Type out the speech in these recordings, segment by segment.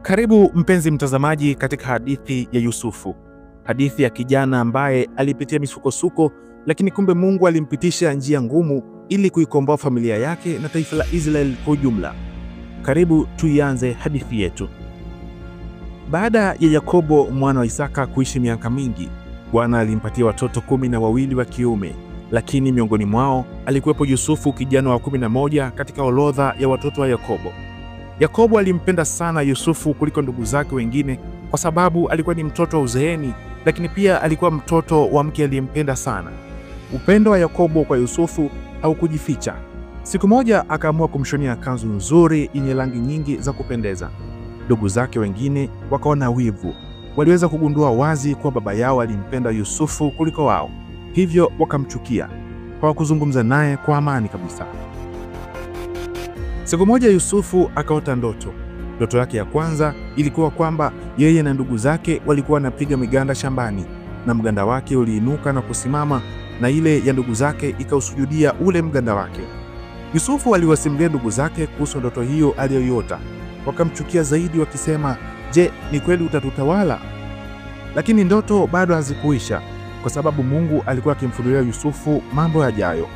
Karibu mpenzi mtazamaji katika hadithi ya Yusufu, hadithi ya kijana ambaye alipitia misukosuko, lakini kumbe Mungu alimpitisha njia ngumu ili kuikomboa familia yake na taifa la Israeli kwa ujumla. Karibu tuianze hadithi yetu. Baada ya Yakobo mwana wa Isaka kuishi miaka mingi, Bwana alimpatia watoto 12 wa kiume, lakini miongoni mwao alikuwepo Yusufu, kijana wa 11 katika orodha ya watoto wa Yakobo. Yakobo alimpenda sana Yusufu kuliko ndugu zake wengine kwa sababu alikuwa ni mtoto wa uzeeni, lakini pia alikuwa mtoto wa mke aliyempenda sana. Upendo wa Yakobo kwa Yusufu haukujificha. Siku moja akaamua kumshonia kanzu nzuri yenye rangi nyingi za kupendeza. Ndugu zake wengine wakaona wivu. Waliweza kugundua wazi kuwa baba yao alimpenda Yusufu kuliko wao, hivyo wakamchukia. Hawakuzungumza naye kwa amani kabisa. Siku moja Yusufu akaota ndoto. Ndoto yake ya kwanza ilikuwa kwamba yeye na ndugu zake walikuwa wanapiga miganda shambani, na mganda wake uliinuka na kusimama, na ile ya ndugu zake ikausujudia ule mganda wake. Yusufu aliwasimulia ndugu zake kuhusu ndoto hiyo aliyoiota. Wakamchukia zaidi wakisema, "Je, ni kweli utatutawala?" Lakini ndoto bado hazikuisha, kwa sababu Mungu alikuwa akimfunulia Yusufu mambo yajayo.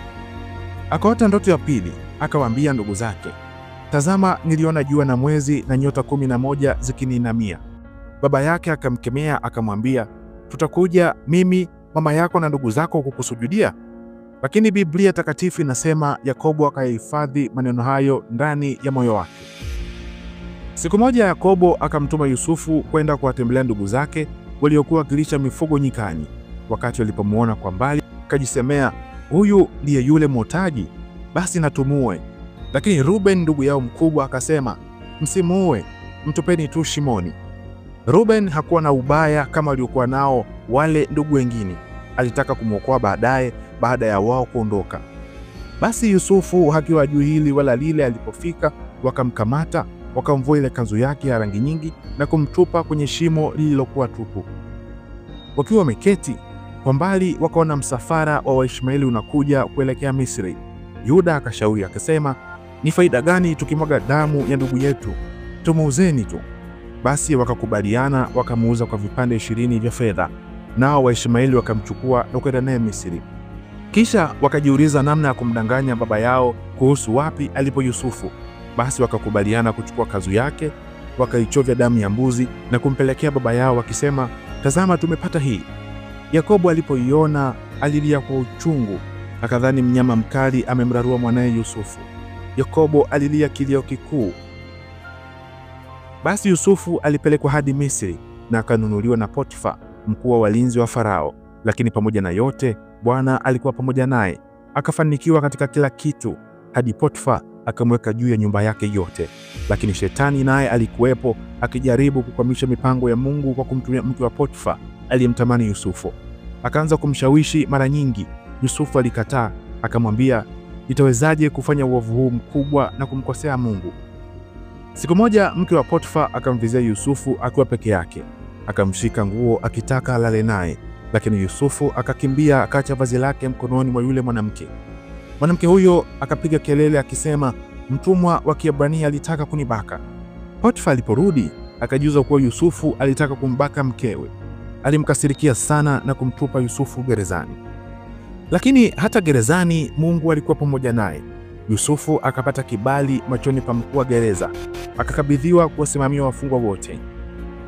Akaota ndoto ya pili, akawaambia ndugu zake, "Tazama, niliona jua na mwezi na nyota 11 zikiniinamia." Baba yake akamkemea akamwambia, "Tutakuja mimi, mama yako na ndugu zako kukusujudia?" Lakini Biblia takatifu inasema Yakobo akayahifadhi maneno hayo ndani ya moyo wake. Siku moja Yakobo akamtuma Yusufu kwenda kuwatembelea ndugu zake waliokuwa wakilisha mifugo nyikani. Wakati walipomwona kwa mbali, akajisemea, "Huyu ndiye yule mwotaji, basi natumue." Lakini Ruben ndugu yao mkubwa akasema, "Msimuue, mtupeni tu shimoni." Ruben hakuwa na ubaya kama waliokuwa nao wale ndugu wengine. Alitaka kumwokoa baadaye baada ya wao kuondoka. Basi Yusufu hakiwa juu hili wala lile, alipofika wakamkamata, wakamvua ile kanzu yake ya rangi nyingi na kumtupa kwenye shimo lililokuwa tupu. Wakiwa wameketi, kwa mbali wakaona msafara wa Waishmaeli unakuja kuelekea Misri. Yuda akashauri akasema, "Ni faida gani tukimwaga damu ya ndugu yetu? Tumuuzeni tu." Basi wakakubaliana, wakamuuza kwa vipande 20 vya fedha, nao Waishmaeli wakamchukua na kwenda naye Misri. Kisha wakajiuliza namna ya kumdanganya baba yao kuhusu wapi alipo Yusufu. Basi wakakubaliana kuchukua kanzu yake, wakaichovya damu ya mbuzi na kumpelekea baba yao wakisema, "Tazama, tumepata hii." Yakobo alipoiona alilia kwa uchungu, akadhani mnyama mkali amemrarua mwanaye Yusufu. Yakobo alilia kilio kikuu. Basi Yusufu alipelekwa hadi Misri na akanunuliwa na Potifa, mkuu wa walinzi wa Farao. Lakini pamoja na yote, Bwana alikuwa pamoja naye, akafanikiwa katika kila kitu, hadi Potifa akamweka juu ya nyumba yake yote. Lakini shetani naye alikuwepo, akijaribu kukwamisha mipango ya Mungu kwa kumtumia mke wa Potifa aliyemtamani Yusufu. Akaanza kumshawishi mara nyingi. Yusufu alikataa, akamwambia, "Nitawezaje kufanya uovu huu mkubwa na kumkosea Mungu?" Siku moja mke wa Potifa akamvizia Yusufu akiwa peke yake, akamshika nguo akitaka alale naye, lakini Yusufu akakimbia, akaacha vazi lake mkononi mwa yule mwanamke. Mwanamke huyo akapiga kelele akisema, "Mtumwa wa Kiebrania alitaka kunibaka." Potifa aliporudi akajiuza kuwa Yusufu alitaka kumbaka mkewe. Alimkasirikia sana na kumtupa Yusufu gerezani. Lakini hata gerezani Mungu alikuwa pamoja naye. Yusufu akapata kibali machoni pa mkuu wa gereza, akakabidhiwa kuwasimamia wafungwa wote.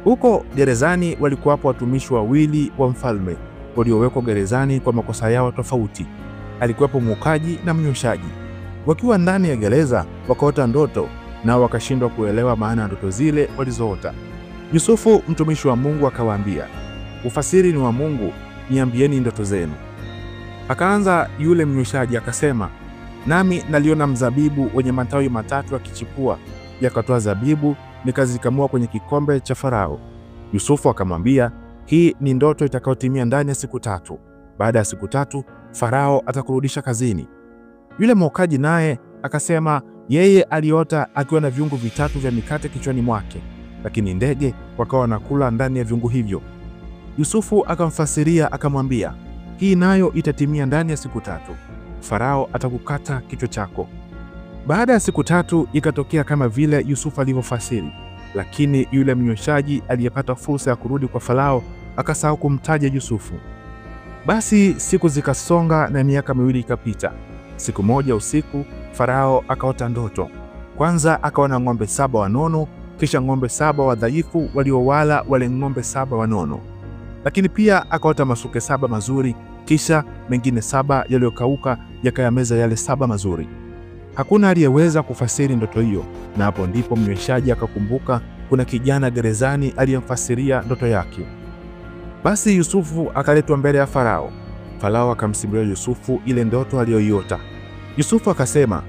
Huko gerezani walikuwapo watumishi wawili wa mfalme waliowekwa gerezani kwa makosa yao tofauti. Alikuwepo mwokaji na mnyweshaji. Wakiwa ndani ya gereza wakaota ndoto, nao wakashindwa kuelewa maana ya ndoto zile walizoota. Yusufu mtumishi wa Mungu akawaambia, "Ufasiri ni wa Mungu, niambieni ndoto zenu." Akaanza yule mnyweshaji akasema, "Nami naliona mzabibu wenye matawi matatu yakichipua, yakatoa zabibu, nikazikamua kwenye kikombe cha Farao." Yusufu akamwambia, "Hii ni ndoto itakayotimia ndani ya siku 3. Baada ya siku 3 Farao atakurudisha kazini." Yule mwokaji naye akasema yeye aliota akiwa na viungu 3 vya mikate kichwani mwake, lakini ndege wakawa wanakula ndani ya viungu hivyo. Yusufu akamfasiria akamwambia, "Hii nayo itatimia ndani ya siku 3. Farao atakukata kichwa chako." Baada ya siku 3 ikatokea kama vile Yusufu alivyofasiri. lakini yule mnyweshaji aliyepata fursa ya kurudi kwa Farao akasahau kumtaja Yusufu. Basi siku zikasonga na miaka 2 ikapita. Siku moja usiku, Farao akaota ndoto. Kwanza akaona ng'ombe 7 wanono, kisha ng'ombe 7 wadhaifu waliowala wale ng'ombe 7 wanono. Lakini pia akaota masuke 7 mazuri, kisha mengine 7 yaliyokauka yakayameza yale 7 mazuri. Hakuna aliyeweza kufasiri ndoto hiyo, na hapo ndipo mnyweshaji akakumbuka kuna kijana gerezani aliyemfasiria ndoto yake. Basi Yusufu akaletwa mbele ya Farao. Farao akamsimulia Yusufu ile ndoto aliyoiota. Yusufu akasema,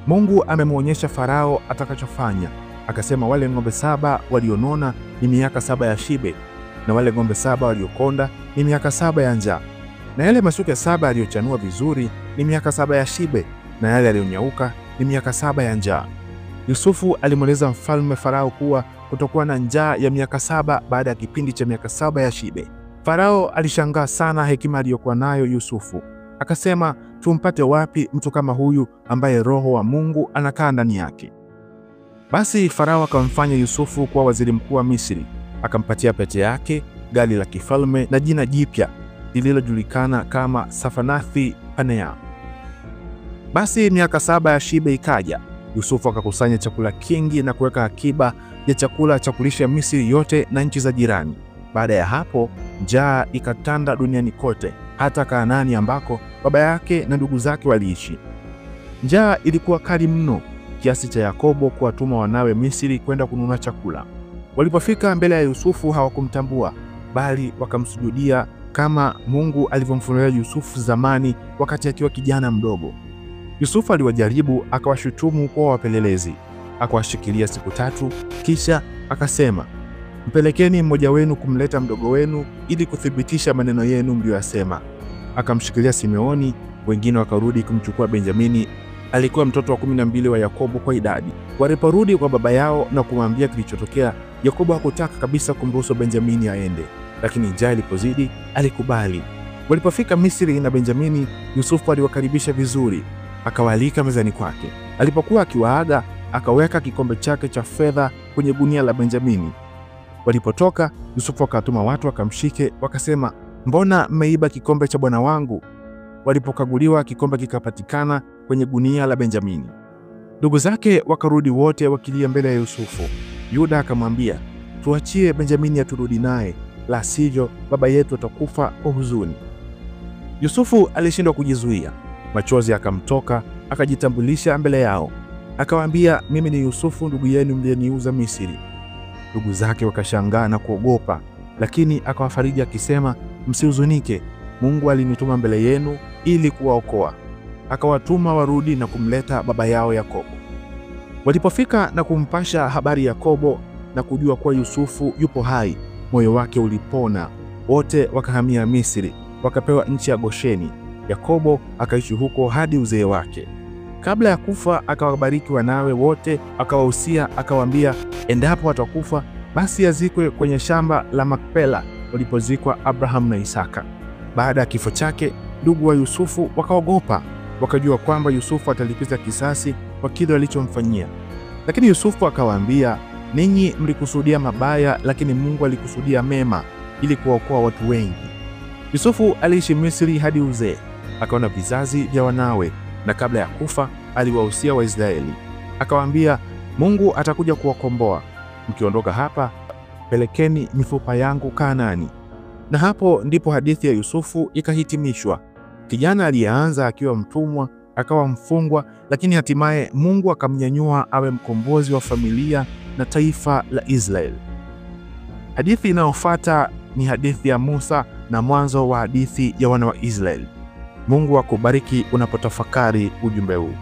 Mungu amemwonyesha Farao atakachofanya. Akasema wale ng'ombe 7 walionona ni miaka 7 ya shibe, na wale ng'ombe 7 waliokonda ni miaka 7 ya njaa, na yale masuke 7 aliyochanua vizuri ni miaka 7 ya shibe, na yale aliyonyauka ni miaka 7 ya njaa. Yusufu alimweleza mfalme Farao kuwa kutokuwa na njaa ya miaka 7 baada ya kipindi cha miaka 7 ya shibe. Farao alishangaa sana hekima aliyokuwa nayo Yusufu. Akasema, tumpate wapi mtu kama huyu ambaye roho wa Mungu anakaa ndani yake? Basi Farao akamfanya Yusufu kuwa waziri mkuu wa Misri, akampatia pete yake, gari la kifalme na jina jipya lililojulikana kama Safanathi Panea. Basi miaka 7 ya shibe ikaja. Yusufu akakusanya chakula kingi na kuweka akiba ya chakula cha kulisha Misri yote na nchi za jirani. Baada ya hapo, njaa ikatanda duniani kote, hata Kanaani ambako baba yake na ndugu zake waliishi. Njaa ilikuwa kali mno kiasi cha Yakobo kuwatuma wanawe Misri kwenda kununua chakula. Walipofika mbele ya Yusufu hawakumtambua, bali wakamsujudia kama Mungu alivyomfunulia Yusufu zamani wakati akiwa kijana mdogo. Yusufu aliwajaribu, akawashutumu kwa wapelelezi. Akawashikilia siku 3, kisha akasema, mpelekeni mmoja wenu kumleta mdogo wenu ili kuthibitisha maneno yenu mliyosema. Akamshikilia Simeoni, wengine wakarudi kumchukua Benjamini. Alikuwa mtoto wa 12 wa Yakobo kwa idadi. Waliporudi kwa baba yao na kumwambia kilichotokea, Yakobo hakutaka kabisa kumruhusu Benjamini aende, lakini njaa ilipozidi alikubali. Walipofika Misri na Benjamini, Yusufu aliwakaribisha vizuri, akawaalika mezani kwake. Alipokuwa akiwaaga, akaweka kikombe chake cha fedha kwenye gunia la Benjamini. Walipotoka, Yusufu akatuma watu wakamshike, wakasema, mbona mmeiba kikombe cha bwana wangu? Walipokaguliwa, kikombe kikapatikana kwenye gunia la Benjamini. Ndugu zake wakarudi wote wakilia mbele ya Yusufu. Yuda akamwambia, tuachie Benjamini aturudi naye, la sivyo baba yetu atakufa kwa huzuni. Yusufu alishindwa kujizuia, machozi akamtoka, akajitambulisha mbele yao. Akawaambia, mimi ni Yusufu ndugu yenu mliyeniuza Misri. Ndugu zake wakashangaa na kuogopa, lakini akawafariji akisema, msihuzunike, Mungu alinituma mbele yenu ili kuwaokoa. Akawatuma warudi na kumleta baba yao Yakobo. Walipofika na kumpasha habari Yakobo na kujua kuwa Yusufu yupo hai, moyo wake ulipona. Wote wakahamia Misri, wakapewa nchi ya Gosheni. Yakobo akaishi huko hadi uzee wake. Kabla ya kufa akawabariki wanawe wote, akawahusia akawaambia, endapo watakufa basi azikwe kwenye shamba la Makpela walipozikwa Abraham na Isaka. Baada ya kifo chake, ndugu wa Yusufu wakaogopa, wakajua kwamba Yusufu atalipiza kisasi kwa kile alichomfanyia. Lakini Yusufu akawaambia, ninyi mlikusudia mabaya, lakini Mungu alikusudia mema ili kuwaokoa watu wengi. Yusufu aliishi Misri hadi uzee, akaona vizazi vya wanawe, na kabla ya kufa aliwahusia Waisraeli. Akawaambia, Mungu atakuja kuwakomboa. Mkiondoka hapa, pelekeni mifupa yangu Kanaani. Na hapo ndipo hadithi ya Yusufu ikahitimishwa. Kijana aliyeanza akiwa mtumwa, akawa mfungwa, lakini hatimaye Mungu akamnyanyua awe mkombozi wa familia na taifa la Israeli. Hadithi inayofuata ni hadithi ya Musa na mwanzo wa hadithi ya wana wa Israeli. Mungu akubariki unapotafakari ujumbe huu.